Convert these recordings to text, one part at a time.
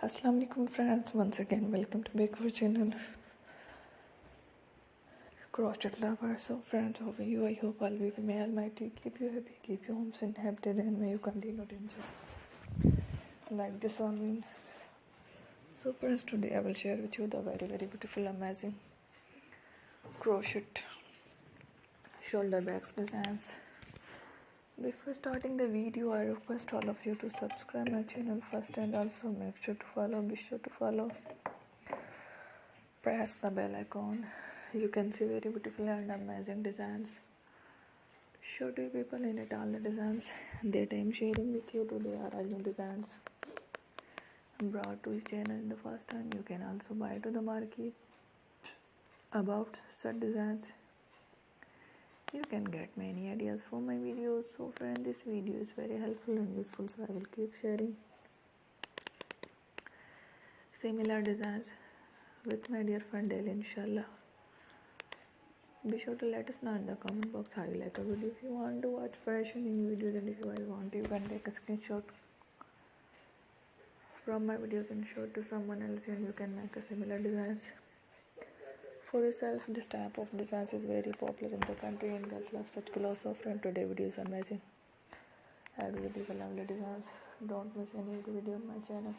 Assalamu alaikum friends, once again welcome to back our channel Crochet Lover. So friends, how are you? I hope all will be may Almighty keep you happy, keep your homes inhabited, and may you continue to enjoy like this on. So friends, today I will share with you the very beautiful amazing crochet shoulder bags designs. Before starting the video, I request all of you to subscribe my channel first and also make sure to follow. Be sure to follow. Press the bell icon. You can see very beautiful and amazing designs. Show to people in it all the designs that I am sharing with you today are all new designs brought to the channel in the first time. You can also buy to the market about such designs. You can get many ideas from my videos. So friend, this video is very helpful and useful, so I will keep sharing similar designs with my dear friend Daily, inshallah. Be sure to let us know in the comment box how you like a video. If you want to watch fashion in videos, and if you want, you can take a screenshot from my videos and show it to someone else, and you can make a similar designs for yourself. This type of designs is very popular in the country and girls love such clothes. So friend, today video is amazing and beautiful lovely designs. Don't miss any of the video on my channel.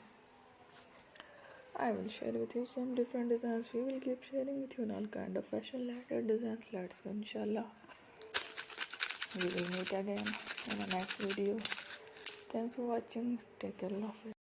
I will share with you some different designs. We will keep sharing with you all kind of fashion related designs. Let's go, inshallah. We will meet again in the next video. Thanks for watching. Take care. Love.